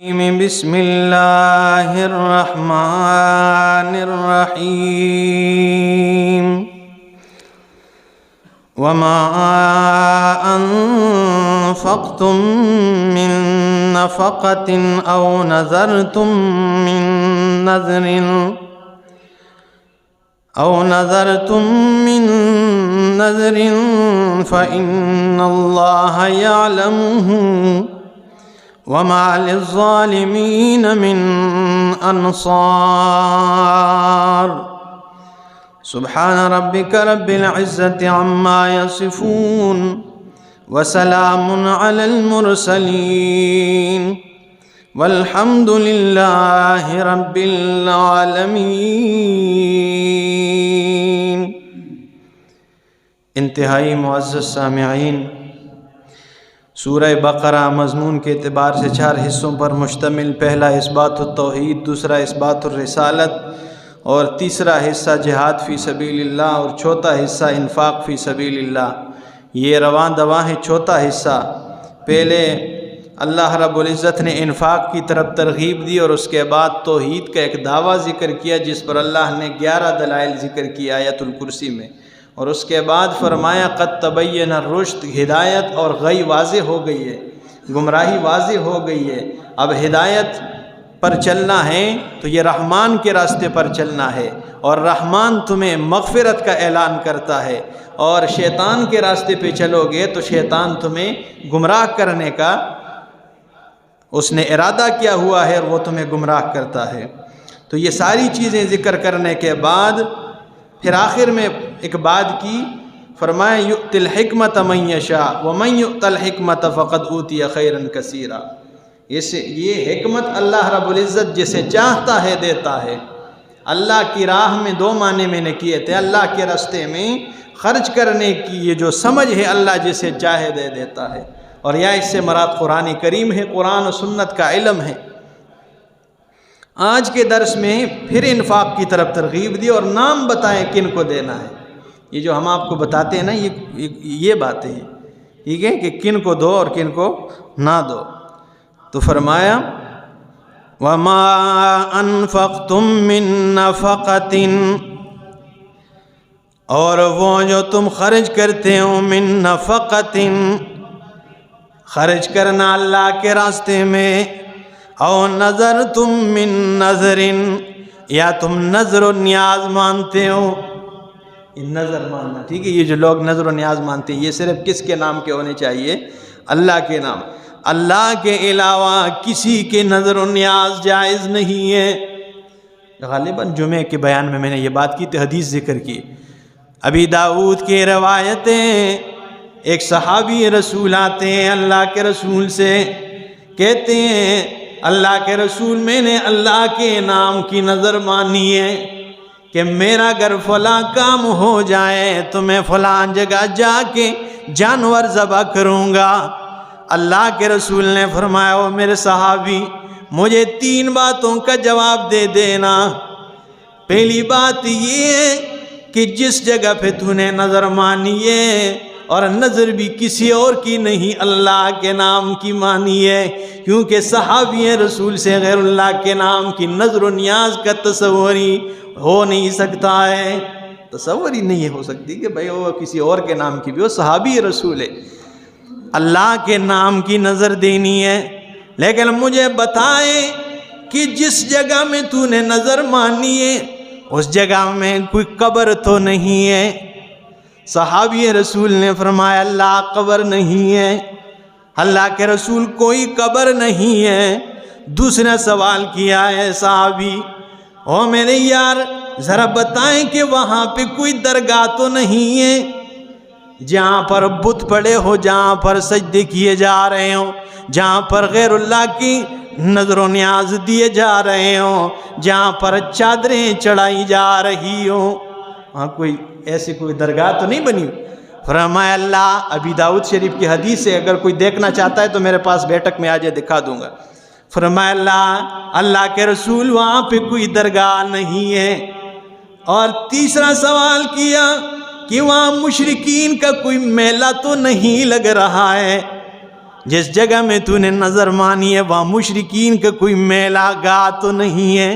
بسم اللہ الرحمن الرحیم وما انفقتم من نفقة او نذرتم من نذر فإن اللہ يعلمه وما للظالمین من انصار سبحان ربک رب العزة عما یصفون وسلام علی المرسلین والحمد للہ رب العالمین۔ انتہائی معزز سامعین، سورہ بقرہ مضمون کے اعتبار سے 4 حصوں پر مشتمل، پہلا اثبات التوحید، دوسرا اثبات الرسالت، اور تیسرا حصہ جہاد فی سبیل اللہ، اور چوتھا حصہ انفاق فی سبیل اللہ۔ یہ رواں دواں ہے چوتھا حصہ۔ پہلے اللہ رب العزت نے انفاق کی طرف ترغیب دی، اور اس کے بعد توحید کا ایک دعویٰ ذکر کیا جس پر اللہ نے 11 دلائل ذکر کیا آیت الکرسی میں، اور اس کے بعد فرمایا قد تبین الرشد، ہدایت اور غی واضح ہو گئی ہے، گمراہی واضح ہو گئی ہے، اب ہدایت پر چلنا ہے تو یہ رحمان کے راستے پر چلنا ہے، اور رحمان تمہیں مغفرت کا اعلان کرتا ہے، اور شیطان کے راستے پہ چلو گے تو شیطان تمہیں گمراہ کرنے کا اس نے ارادہ کیا ہوا ہے، اور وہ تمہیں گمراہ کرتا ہے۔ تو یہ ساری چیزیں ذکر کرنے کے بعد پھر آخر میں ایک بات کی، فرمایا یؤتی الحکمت من یشاء ومن یؤت الحکمت فقد اوتی خیرا کثیرا۔ یہ حکمت اللہ رب العزت جسے چاہتا ہے دیتا ہے۔ اللہ کی راہ میں 2 معنی میں نے کیے تھے، اللہ کے راستے میں خرچ کرنے کی یہ جو سمجھ ہے اللہ جسے چاہے دے دیتا ہے، اور یا اس سے مراد قرآن کریم ہے، قرآن و سنت کا علم ہے۔ آج کے درس میں پھر انفاق کی طرف ترغیب دی، اور نام بتائیں کن کو دینا ہے۔ یہ جو ہم آپ کو بتاتے ہیں نا، یہ باتیں ہیں، ٹھیک ہے، کہ کن کو دو اور کن کو نہ دو۔ تو فرمایا وما انفقتم من نفقۃ، اور وہ جو تم خرچ کرتے ہو، من نفقۃ، خرچ کرنا اللہ کے راستے میں، او نذرتم من نذر، یا تم نذر و نیاز مانتے ہو۔ نظر ماننا، ٹھیک ہے، یہ جو لوگ نظر و نیاز مانتے ہیں یہ صرف کس کے نام کے ہونے چاہیے؟ اللہ کے نام۔ اللہ کے علاوہ کسی کے نظر و نیاز جائز نہیں ہے۔ غالباً جمعے کے بیان میں نے یہ بات کی تھی، حدیث ذکر کی، ابی داؤد کی روایتیں، ایک صحابی رسول آتے ہیں اللہ کے رسول سے، کہتے ہیں اللہ کے رسول میں نے اللہ کے نام کی نظر مانی ہے کہ میرا اگر فلاں کام ہو جائے تو میں فلاں جگہ جا کے جانور ذبح کروں گا۔ اللہ کے رسول نے فرمایا او میرے صحابی، مجھے 3 باتوں کا جواب دے دینا۔ پہلی بات یہ ہے کہ جس جگہ پہ تو نے نظر مانی ہے، اور نظر بھی کسی اور کی نہیں اللہ کے نام کی مانی ہے، کیونکہ صحابی رسول سے غیر اللہ کے نام کی نظر و نیاز کا تصور ہی ہو نہیں سکتا ہے، تصور ہی نہیں ہو سکتی کہ بھئی وہ کسی اور کے نام کی بھی، وہ صحابی رسول ہے، اللہ کے نام کی نظر دینی ہے۔ لیکن مجھے بتائیں کہ جس جگہ میں تو نے نظر مانی ہے اس جگہ میں کوئی قبر تو نہیں ہے؟ صحابی رسول نے فرمایا اللہ قبر نہیں ہے، اللہ کے رسول کوئی قبر نہیں ہے۔ دوسرا سوال کیا ہے صحابی، او میرے یار ذرا بتائیں کہ وہاں پہ کوئی درگاہ تو نہیں ہے جہاں پر بت پڑے ہو، جہاں پر سجدے کیے جا رہے ہوں، جہاں پر غیر اللہ کی نظر و نیاز دیے جا رہے ہوں، جہاں پر چادریں چڑھائی جا رہی ہوں، وہاں کوئی ایسی کوئی درگاہ تو نہیں بنی؟ فرمایا اللہ، ابی داؤد شریف کی حدیث ہے، اگر کوئی دیکھنا چاہتا ہے تو میرے پاس بیٹھک میں آ جائے، دکھا دوں گا۔ فرمایا اللہ کے رسول وہاں پہ کوئی درگاہ نہیں ہے۔ اور تیسرا سوال کیا کہ وہاں مشرکین کا کوئی میلہ تو نہیں لگ رہا ہے؟ جس جگہ میں تو نے نظر مانی ہے وہاں مشرکین کا کوئی میلا گاہ تو نہیں ہے؟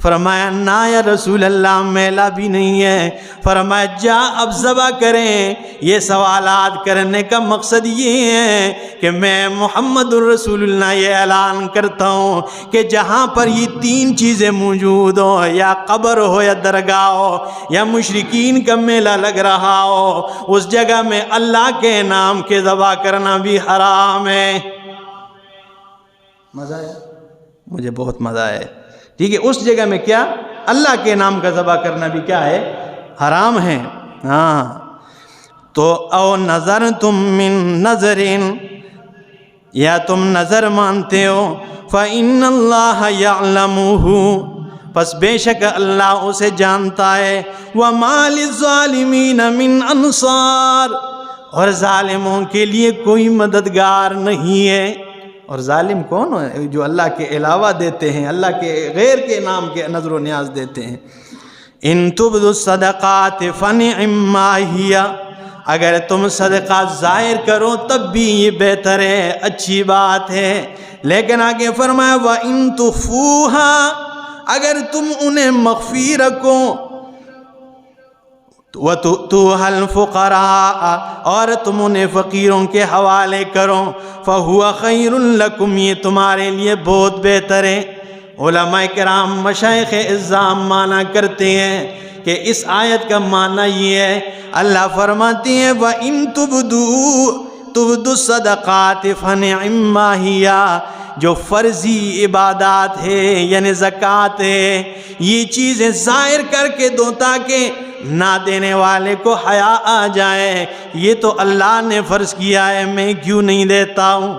فرمایا نا یا رسول اللہ میلا بھی نہیں ہے۔ فرمایا جا اب ذبح کریں۔ یہ سوالات کرنے کا مقصد یہ ہے کہ میں محمد الرسول اللہ یہ اعلان کرتا ہوں کہ جہاں پر یہ تین چیزیں موجود ہو، یا قبر ہو یا درگاہ ہو یا مشرکین کا میلہ لگ رہا ہو، اس جگہ میں اللہ کے نام کے ذبح کرنا بھی حرام ہے۔ مزہ آیا؟ مجھے بہت مزہ آیا۔ ٹھیک ہے، اس جگہ میں کیا اللہ کے نام کا ذبح کرنا بھی کیا ہے؟ حرام ہے۔ ہاں تو او نظر تم من نظرین، یا تم نظر مانتے ہو، فإن اللہ یعلمہ، پس بے شک اللہ اسے جانتا ہے، وما للظالمین من انصار، اور ظالموں کے لیے کوئی مددگار نہیں ہے۔ اور ظالم کون ہے؟ جو اللہ کے علاوہ دیتے ہیں، اللہ کے غیر کے نام کے نظر و نیاز دیتے ہیں۔ ان تبدوا الصدقات فنعما ہی، اگر تم صدقہ ظاہر کرو تب بھی یہ بہتر ہے، اچھی بات ہے۔ لیکن آگے فرمایا وَإِن تُخْفُوهَا، اگر تم انہیں مخفی رکھو، وَتُؤْتُوهَا الْفُقَرَاءَ، اور تم انہیں فقیروں کے حوالے کرو، فَهُوَ خَيْرٌ لَكُمْ، یہ تمہارے لیے بہت بہتر ہے۔ علماء کرام مشائخ اعظام مانا کرتے ہیں کہ اس آیت کا معنی یہ ہے، اللہ فرماتے ہیں وَإِن تُبْدُوا الصَّدَقَاتِ فَنِعِمَّا هِيَ، جو فرضی عبادات ہے یعنی زکوٰۃ ہے، یہ چیزیں ظاہر کر کے دو تاکہ نہ دینے والے کو حیا آ جائے، یہ تو اللہ نے فرض کیا ہے، میں کیوں نہیں دیتا ہوں؟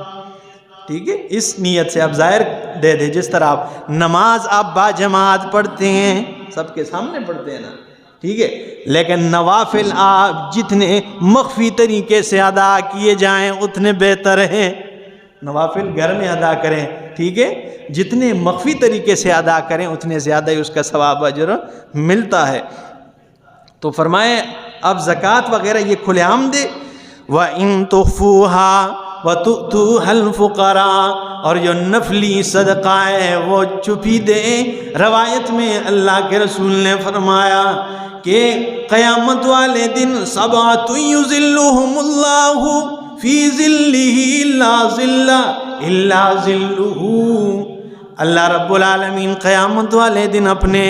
ٹھیک ہے، اس نیت سے آپ ظاہر دے دیں۔ جس طرح آپ نماز آپ با جماعت پڑھتے ہیں، سب کے سامنے پڑھتے ہیں نا، ٹھیک ہے، لیکن نوافل آپ جتنے مخفی طریقے سے ادا کیے جائیں اتنے بہتر ہیں۔ نوافل گھر میں ادا کریں، ٹھیک ہے، جتنے مخفی طریقے سے ادا کریں اتنے زیادہ ہی اس کا ثواب اجر ملتا ہے۔ تو فرمائے اب زکوٰۃ وغیرہ یہ کھلے عام دے، وَإِن تُخْفُوهَا وَتُؤْتُوهَا الْفُقَرَاءَ، اور جو نفلی صدقہ ہے وہ چھپی دے۔ روایت میں اللہ کے رسول نے فرمایا کہ قیامت والے دن سبعۃ یظلھم اللہ فی ظلہ الا ظلہ، اللہ رب العالمین قیامت والے دن اپنے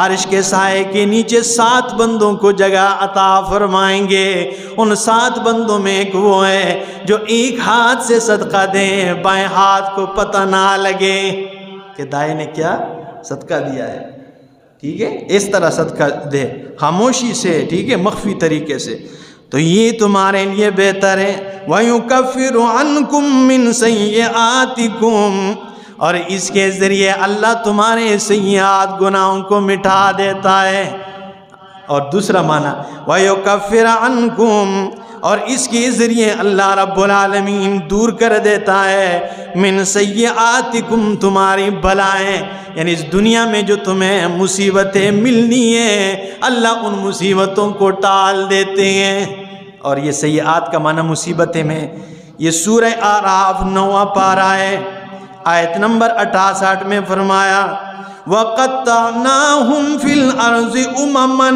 عرش کے سائے کے نیچے 7 بندوں کو جگہ عطا فرمائیں گے۔ ان 7 بندوں میں ایک وہ ہے جو ایک ہاتھ سے صدقہ دیں، بائیں ہاتھ کو پتہ نہ لگے کہ دائیں نے کیا صدقہ دیا ہے، ٹھیک ہے، اس طرح صدقہ دے خاموشی سے، ٹھیک ہے، مخفی طریقے سے، تو یہ تمہارے لیے بہتر ہے۔ وَيُكَفِّرُ عَنْكُم مِّن سَيِّئَاتِكُمْ، اور اس کے ذریعے اللہ تمہارے سیئات گناہوں کو مٹا دیتا ہے۔ اور دوسرا معنی وَيُكَفِّرَ عَنْكُمْ، اور اس کے ذریعے اللہ رب العالمین دور کر دیتا ہے من سیئاتکم، تمہاری بلائیں، یعنی اس دنیا میں جو تمہیں مصیبتیں ملنی ہیں اللہ ان مصیبتوں کو ٹال دیتے ہیں۔ اور یہ سیئات کا معنی مصیبتیں میں، یہ سورہ اعراف 9واں پارہ ہے، آیت نمبر 68 میں فرمایا وَقَطَّعْنَاهُمْ فِي الْأَرْضِ أُمَمًا،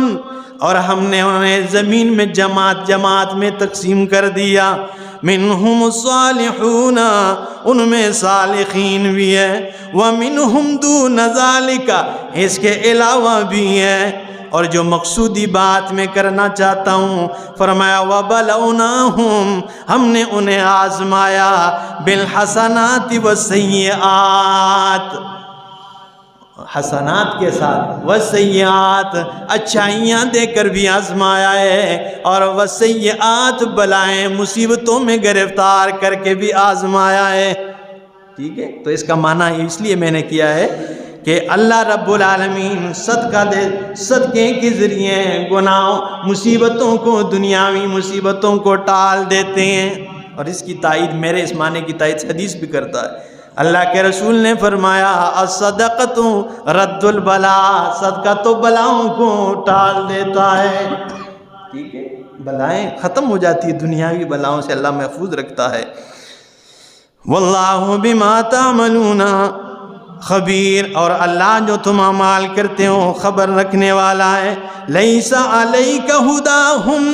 اور ہم نے انہیں زمین میں جماعت جماعت میں تقسیم کر دیا، منہم الصالحون، ان میں صالحین بھی ہیں، ومنہم دون ذالک، اس کے علاوہ بھی ہیں۔ اور جو مقصودی بات میں کرنا چاہتا ہوں، فرمایا وَبَلَوْنَاهُمْ، ہم نے انہیں آزمایا بالحسنات والسیئات، حسنات کے ساتھ، والسیئات اچھائیاں دے کر بھی آزمایا ہے، اور والسیئات بلائیں مصیبتوں میں گرفتار کر کے بھی آزمایا ہے، ٹھیک ہے۔ تو اس کا معنی اس لیے میں نے کیا ہے کہ اللہ رب العالمین صدقہ دے، صدقے کے ذریعے گناہوں مصیبتوں کو، دنیاوی مصیبتوں کو ٹال دیتے ہیں۔ اور اس کی تائید، میرے اس معنی کی تائید حدیث بھی کرتا ہے، اللہ کے رسول نے فرمایا الصدقۃ رد البلاء، صدقہ تو بلاؤں کو ٹال دیتا ہے، ٹھیک ہے، بلائیں ختم ہو جاتی ہے، دنیاوی بلاؤں سے اللہ محفوظ رکھتا ہے۔ واللہ بما تعملون خبیر، اور اللہ جو تم اعمال کرتے ہو خبر رکھنے والا ہے۔ لیس علیک ہداہم،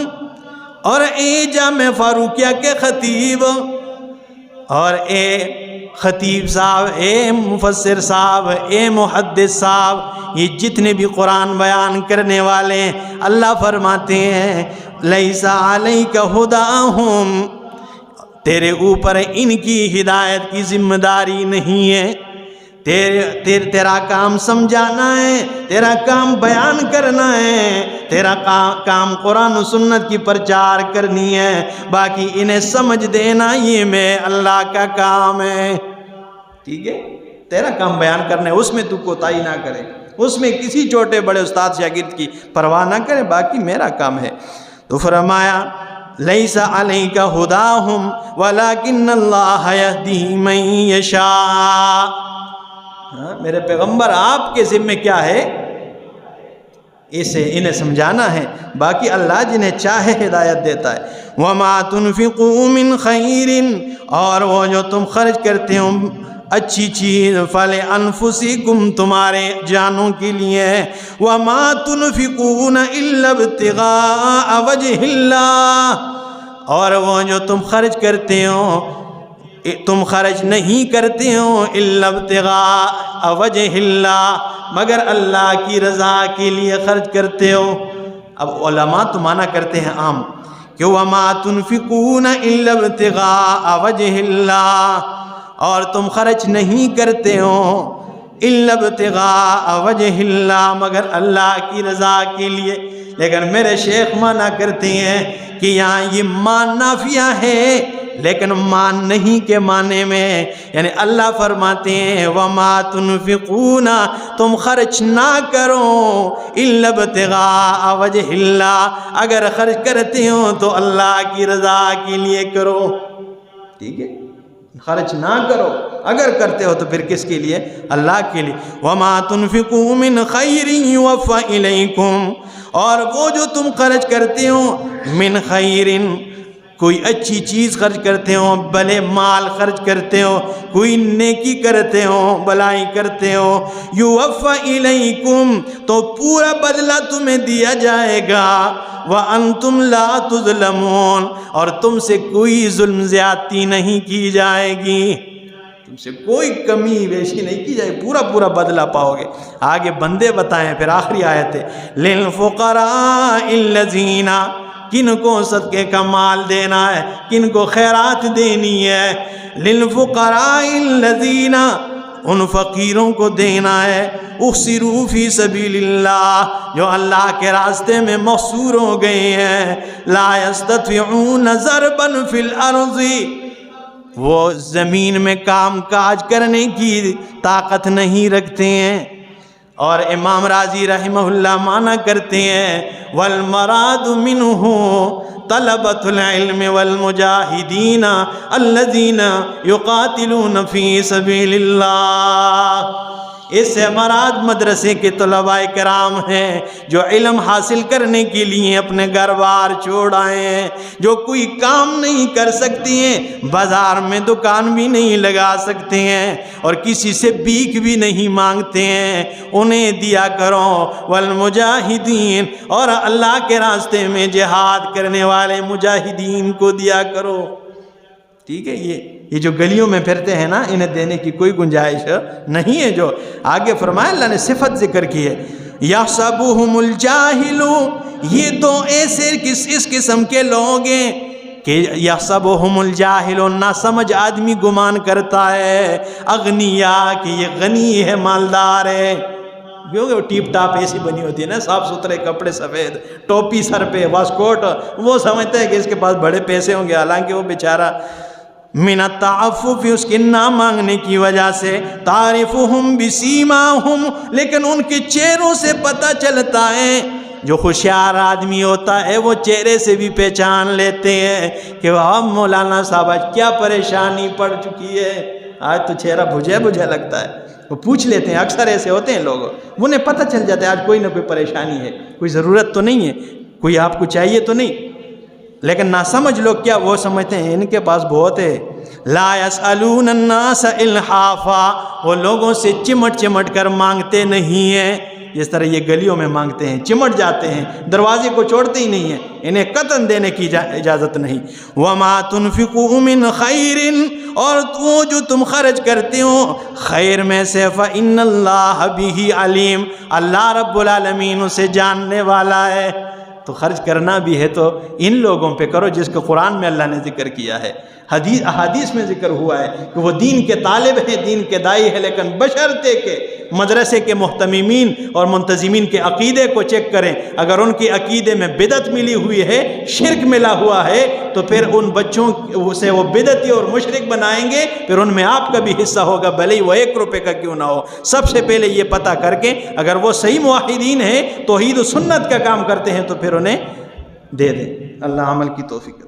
اور اے جامع فاروقیہ کے خطیب اور اے خطیب صاحب، اے مفسر صاحب، اے محدث صاحب، یہ جتنے بھی قرآن بیان کرنے والے ہیں، اللہ فرماتے ہیں لیس علیک ہداہم، تیرے اوپر ان کی ہدایت کی ذمہ داری نہیں ہے، تیرا کام سمجھانا ہے، تیرا کام بیان کرنا ہے، تیرا کام قرآن و سنت کی پرچار کرنی ہے، باقی انہیں سمجھ دینا یہ میں اللہ کا کام ہے۔ ٹھیک ہے، تیرا کام بیان کرنا ہے، اس میں تو کوتاہی نہ کرے، اس میں کسی چھوٹے بڑے استاد شاگرد کی پرواہ نہ کرے، باقی میرا کام ہے۔ تو فرمایا لیس علیک ہداہم ولکن اللہ یہدی من یشاء، میرے پیغمبر آپ کے ذمہ کیا ہے، اسے انہیں سمجھانا ہے، باقی اللہ جنہیں چاہے ہدایت دیتا ہے۔ وما تنفقوا من خیر، اور وہ جو تم خرچ کرتے ہو اچھی چیز، فلانفسکم، تمہارے جانوں کے لیے، وما تنفقون الا ابتغاء وجہ اللہ، اور وہ جو تم خرچ کرتے ہو، تم خرچ نہیں کرتے ہو الا ابتغاء وجہ اللہ، مگر اللہ کی رضا کے لیے خرچ کرتے ہو۔ اب علماء تو مانا کرتے ہیں عام کہ وما تنفقون الا ابتغاء وجہ اللہ، اور تم خرچ نہیں کرتے ہو الا ابتغاء وجہ اللہ، مگر اللہ کی رضا کے لیے۔ لیکن میرے شیخ مانا کرتے ہیں کہ یہاں یہ مان نافیہ ہے، لیکن مان نہیں کے معنی میں، یعنی اللہ فرماتے ہیں وما تنفقون، تم خرچ نہ کرو الا ابتغاء وجہ اللہ، اگر خرچ کرتے ہو تو اللہ کی رضا کے لیے کرو۔ ٹھیک ہے، خرچ نہ کرو، اگر کرتے ہو تو پھر کس کے لیے؟ اللہ کے لیے۔ وما تنفقوا من خیر یوفى الیکم، اور وہ جو تم خرچ کرتے ہو من خیر، کوئی اچھی چیز خرچ کرتے ہو، بھلے مال خرچ کرتے ہو، کوئی نیکی کرتے ہو، بلائی کرتے ہو، یوفى الیکم، تو پورا بدلہ تمہیں دیا جائے گا، وانتم لا تظلمون، اور تم سے کوئی ظلم زیادتی نہیں کی جائے گی، تم سے کوئی کمی بیشی نہیں کی جائے، پورا بدلہ پاؤ گے۔ آگے بندے بتائیں، پھر آخری آیت ہے للفقراء الذین، کن کو صدقے کا مال دینا ہے، کن کو خیرات دینی ہے، للفقراء الذین، ان فقیروں کو دینا ہے، احصروا فی سبیل اللہ، جو اللہ کے راستے میں محصور ہو گئے ہیں، لا یستطیعون ضربا فی الارض، وہ زمین میں کام کاج کرنے کی طاقت نہیں رکھتے ہیں۔ اور امام راضی رحمہ اللہ مانا کرتے ہیں والمراد منہ طلبۃ العلم والمجاہدین الذین یقاتلون فی سبیل اللہ، اس سے مراد مدرسے کے طلباء کرام ہیں جو علم حاصل کرنے کے لیے اپنے گھر بار چھوڑ آئے ہیں، جو کوئی کام نہیں کر سکتے ہیں، بازار میں دکان بھی نہیں لگا سکتے ہیں، اور کسی سے بھیک بھی نہیں مانگتے ہیں، انہیں دیا کرو۔ والمجاہدین، اور اللہ کے راستے میں جہاد کرنے والے مجاہدین کو دیا کرو۔ ٹھیک ہے، یہ جو گلیوں میں پھرتے ہیں نا، انہیں دینے کی کوئی گنجائش نہیں ہے۔ جو آگے فرمایا اللہ نے صفت ذکر کی ہے، یحسبہم الجاہل، یہ تو ایسے اس قسم کے لوگ ہیں کہ یحسبہم الجاہل، نہ سمجھ آدمی گمان کرتا ہے، اغنیا، کہ یہ غنی ہے، مالدار ہے، کیونکہ وہ ٹیپ ٹاپ ایسی بنی ہوتی ہے نا، صاف ستھرے کپڑے، سفید ٹوپی سر پہ، واسکوٹ، وہ سمجھتا ہے کہ اس کے پاس بڑے پیسے ہوں گے، حالانکہ وہ بیچارہ من التعفف، اس کے نہ مانگنے کی وجہ سے، تعرفہم بسیماہم، لیکن ان کے چہروں سے پتہ چلتا ہے، جو ہوشیار آدمی ہوتا ہے وہ چہرے سے بھی پہچان لیتے ہیں کہ وہ مولانا صاحب آج کیا پریشانی پڑ چکی ہے، آج تو چہرہ بجھے لگتا ہے، وہ پوچھ لیتے ہیں، اکثر ایسے ہوتے ہیں لوگ، انہیں پتہ چل جاتا ہے آج کوئی نہ کوئی پریشانی ہے، کوئی ضرورت تو نہیں ہے، کوئی آپ کو چاہیے تو نہیں۔ لیکن نہ سمجھ لوگ کیا وہ سمجھتے ہیں ان کے پاس بہت ہے، لا یسألون الناس الحافا، وہ لوگوں سے چمٹ چمٹ کر مانگتے نہیں ہیں جس طرح یہ گلیوں میں مانگتے ہیں، چمٹ جاتے ہیں، دروازے کو چھوڑتے ہی نہیں ہیں، انہیں قطن دینے کی اجازت نہیں۔ وما تنفقوا من خیر، اور وہ جو تم خرچ کرتے ہو خیر میں سے، فإن اللہ بہ علیم، اللہ رب العالمین اسے جاننے والا ہے۔ تو خرچ کرنا بھی ہے تو ان لوگوں پہ کرو جس کو قرآن میں اللہ نے ذکر کیا ہے، احادیث میں ذکر ہوا ہے کہ وہ دین کے طالب ہیں، دین کے دائی ہے، لیکن بشرطے کہ مدرسے کے محتممین اور منتظمین کے عقیدے کو چیک کریں۔ اگر ان کے عقیدے میں بدعت ملی ہوئی ہے، شرک ملا ہوا ہے، تو پھر ان بچوں سے وہ بدعتی اور مشرک بنائیں گے، پھر ان میں آپ کا بھی حصہ ہوگا، بھلے ہی وہ 1 روپے کا کیوں نہ ہو۔ سب سے پہلے یہ پتہ کر کے اگر وہ صحیح موحدین ہیں، توحید و سنت کا کام کرتے ہیں، تو پھر انہیں دے دیں۔ اللہ عمل کی توفیق۔